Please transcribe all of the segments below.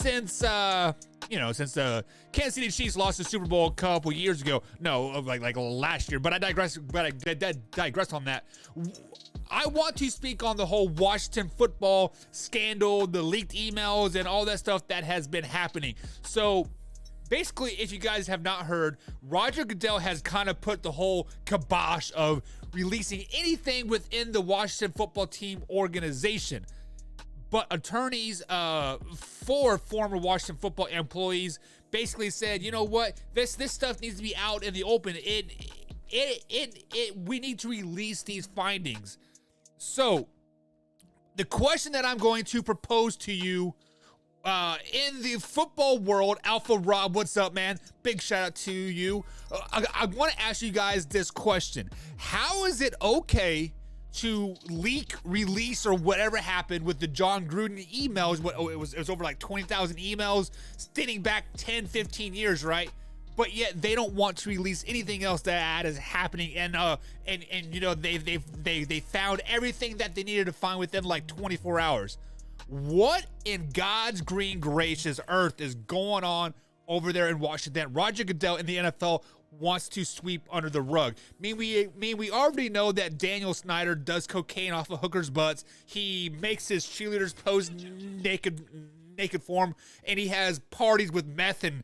since the Kansas City Chiefs lost the Super Bowl a couple years ago. No, like last year. But I digress. But I digress on that. I want to speak on the whole Washington football scandal, the leaked emails, and all that stuff that has been happening. So basically, if you guys have not heard, Roger Goodell has kind of put the whole kibosh of releasing anything within the Washington football team organization. But attorneys for former Washington football employees basically said, you know what, this stuff needs to be out in the open. We need to release these findings. So the question that I'm going to propose to you in the football world, Alpha Rob, what's up, man? Big shout out to you. I want to ask you guys this question. How is it okay to leak, release, or whatever happened with the John Gruden emails? It was over like 20,000 emails dating back 10, 15 years, right? But yet they don't want to release anything else that is happening, and you know they found everything that they needed to find within like 24 hours. What in God's green gracious earth is going on over there in Washington? Roger Goodell in the NFL wants to sweep under the rug. We already know that Daniel Snyder does cocaine off of hookers' butts. He makes his cheerleaders pose naked for him, and he has parties with meth and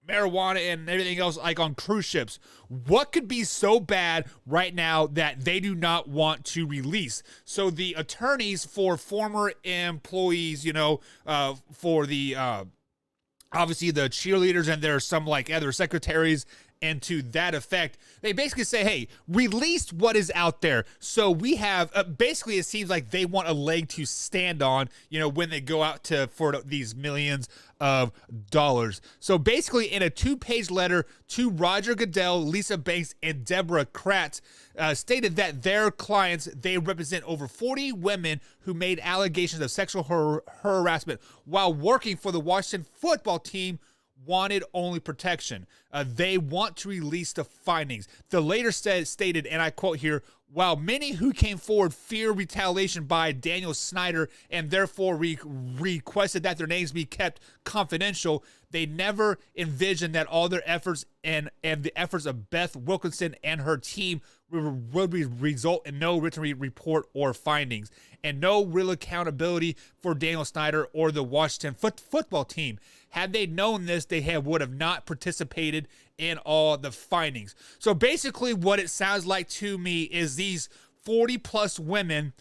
marijuana and everything else, like on cruise ships. What could be so bad right now that they do not want to release? So the attorneys for former employees, for the obviously the cheerleaders, and there are some like other secretaries, and to that effect, they basically say, hey, release what is out there. So we have, basically it seems like they want a leg to stand on, when they go out for these millions of dollars. So basically in a 2-page letter to Roger Goodell, Lisa Banks, and Deborah Kratz, stated that their clients, they represent over 40 women who made allegations of sexual harassment while working for the Washington football team, wanted only protection. They want to release the findings. The later stated, and I quote here, while many who came forward fear retaliation by Daniel Snyder and therefore requested that their names be kept confidential, they never envisioned that all their efforts and the efforts of Beth Wilkinson and her team would result in no written report or findings, and no real accountability for Daniel Snyder or the Washington football team. Had they known this, they would have not participated in all the findings. So basically what it sounds like to me is these 40 plus women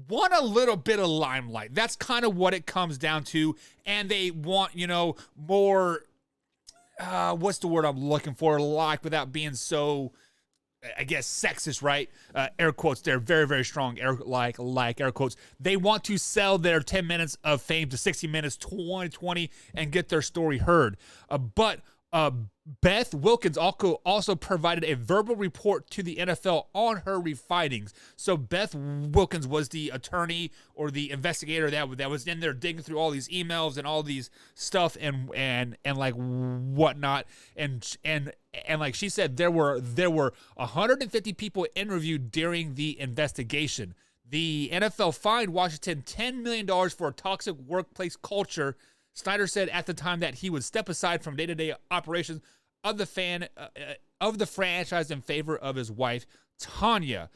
want a little bit of limelight. That's kind of what it comes down to. And they want, more, what's the word I'm looking for, like, without being so, I guess, sexist, right? Air quotes there, very, very strong, air quotes. They want to sell their 10 minutes of fame to 60 Minutes 2020 and get their story heard. But Beth Wilkins also provided a verbal report to the NFL on her findings. So Beth Wilkins was the attorney or the investigator that was in there digging through all these emails and all these stuff and like whatnot. And like she said, there were 150 people interviewed during the investigation. The NFL fined Washington $10 million for a toxic workplace culture. Snyder said at the time that he would step aside from day-to-day operations of the franchise in favor of his wife, Tanya.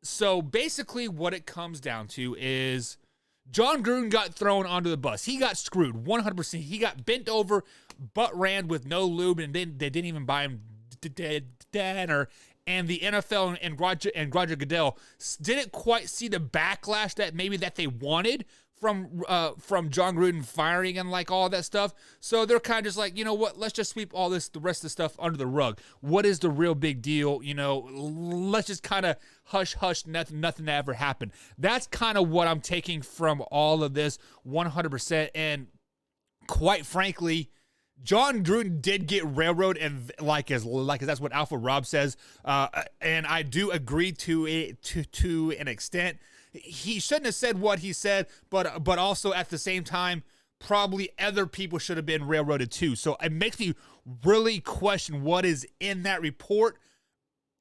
So basically what it comes down to is John Gruden got thrown onto the bus. He got screwed 100%. He got bent over, butt ran with no lube, and then they didn't even buy him dinner. And the NFL and Roger Goodell didn't quite see the backlash that they wanted from John Gruden firing and like all that stuff. So they're kind of just like, you know what, let's just sweep the rest of the stuff under the rug. What is the real big deal? Let's just kind of hush, nothing ever happened. That's kind of what I'm taking from all of this 100%. And quite frankly, John Gruden did get railroaded, and like that's what Alpha Rob says. And I do agree to an extent. He shouldn't have said what he said, but also at the same time, probably other people should have been railroaded too. So it makes me really question what is in that report,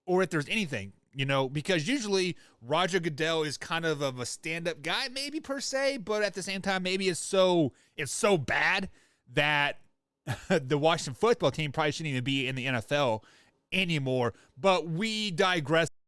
or if there's anything. You know, because usually Roger Goodell is kind of a stand-up guy, maybe per se, but at the same time, maybe it's so bad that the Washington football team probably shouldn't even be in the NFL anymore. But we digress.